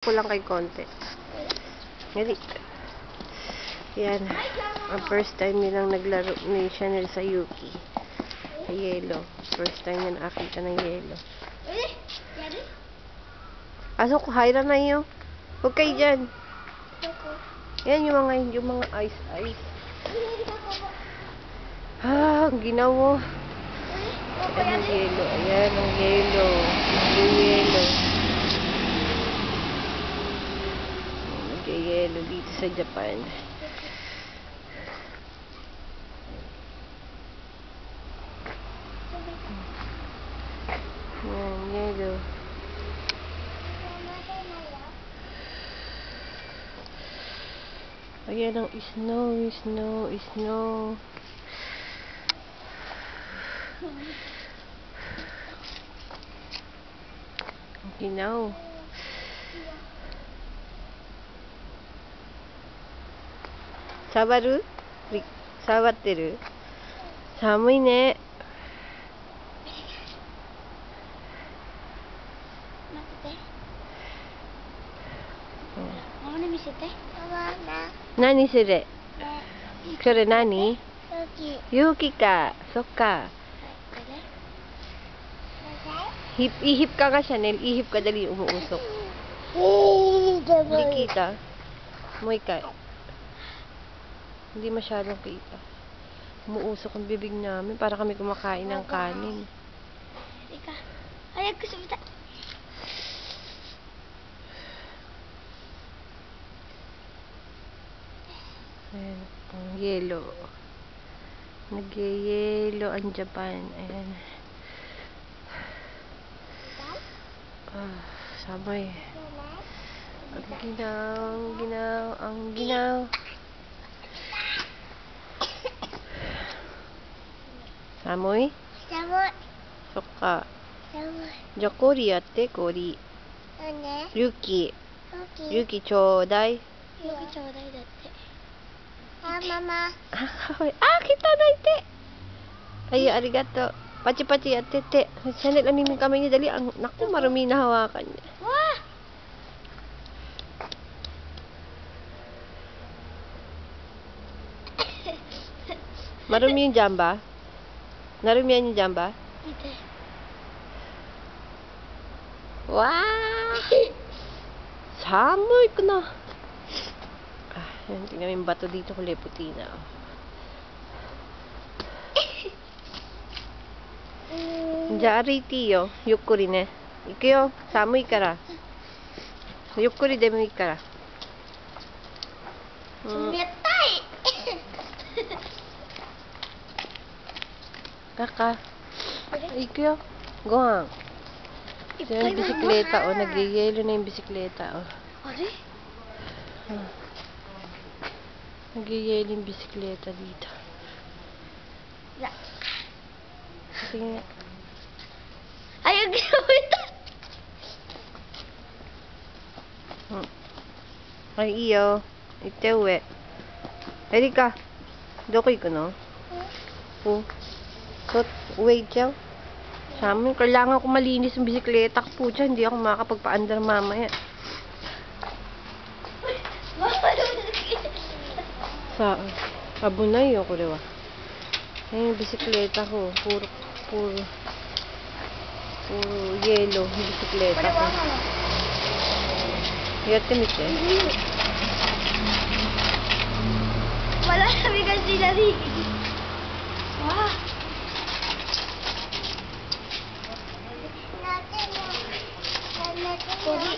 Kulang kay konti. Ngali. Yan. Ang first time nilang naglaro ni Chanel sa Yuki. Sa yelo. First time niya nakakita ng yelo. Asok, hayra na iyo. Huwag kayo dyan. Yan yung mga ice. Ang ginawa. Ayan ang yelo. Ayan ang yelo. Yung yelo. Yelo dito sa Japan. Yan, yelo. Ayan ang snow. Ginaw. Sabaru? Sabatteru? Samui ne. Nani sure? Sure nani? Yuki ka. Sokka. Ihip ka nga, Chanel. Ihip ka, dali umuusok. Hindi kita. Moikay. Hindi masyadong kita. Umuusok ang bibig namin para kami kumakain ng kanin. Ika. Ay, gusto mo ta. Ayan, ang yelo. Nag-yelo ang Japan. Ayan. Sabay. Ang ginaw. Samoy? Samoy. Sokka. Samoy.じゃあ氷やって氷。Yuki. Yuki ちょうだい。Yuki ちょうだいだって。ママ。kita na ite. Ay, arigato. Pachi-pachi at tete. Chanel, animin kami niya. Dali. Naku, marumi na hawakan niya. Wah! Marumi yung jamba? Narumihan yung jamba? Ito. Wow! Samoy ko na. Yan, tingnan yung bato dito. Kulay puti na. Jariti yo. Yukkuri ne. Iku yo. Samui kara. Yukkuri demo ii kara. Sumetai! Kaka. Iku yo. Gohan. Yung bisikleta, oh. Nagyayelo na yung bisikleta, oh. Ari? Nagyayelo yung bisikleta dito. Ya. Tingnan. Ayaw ginawa ito. Ay, iyo. Ite uwe. Erika. Doko iku no? Uwe dyan. Sa amin, kailangan ko malinis yung bisikleta ko po dyan. Hindi ako makakapagpa-andar mamaya. Sa abunay yo, kurewa. Ayan yung bisikleta ko. Puro yelo yung bisikleta ko. Yatte mite. Wala kami kasi narinig. Wah! Kori.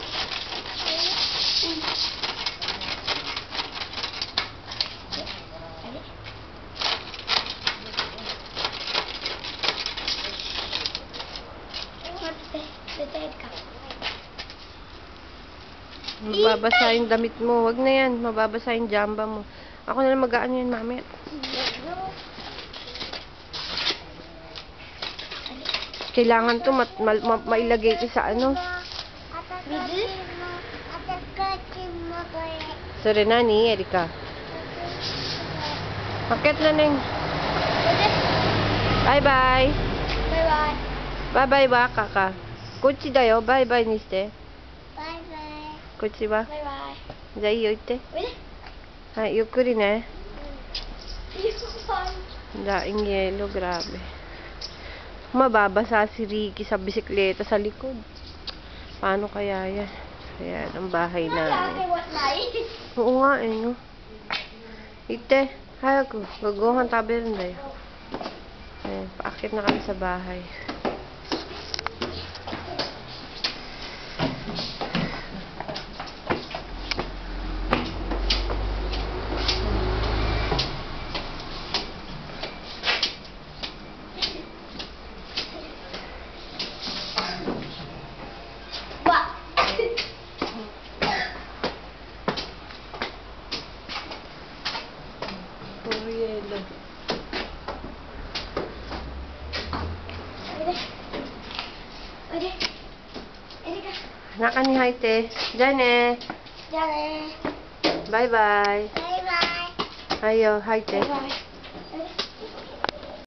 Mababasa yung damit mo. Wag na yan. Mababasa yung jamba mo. Ako na lang mag-aano yan, mamaya. Kailangan to mailagay ko sa ano. Sorry, nani, Erika. Bakit na neng? Bye-bye. Bye-bye. Bye-bye ba, kaka? こっちだよ。バイバイにして。バイバイ。こっちは。バイバイ。じゃあいいよ、行って。おいで。はい、ゆっくりね。いいよ、Daing yelo, grabe. Mababasa si Ricky sa bisikleta sa likod. Paano kaya yan? Ayan, ang bahay namin. Oo nga eh, no? Ite, hayaku. Gogohan tabi rin dayo. Ayan, paakit na kami sa bahay. Puro yelo. Naka ni Haite. Diyan eh. Bye-bye. Bye bye. Ayo, Haite. Bye bye.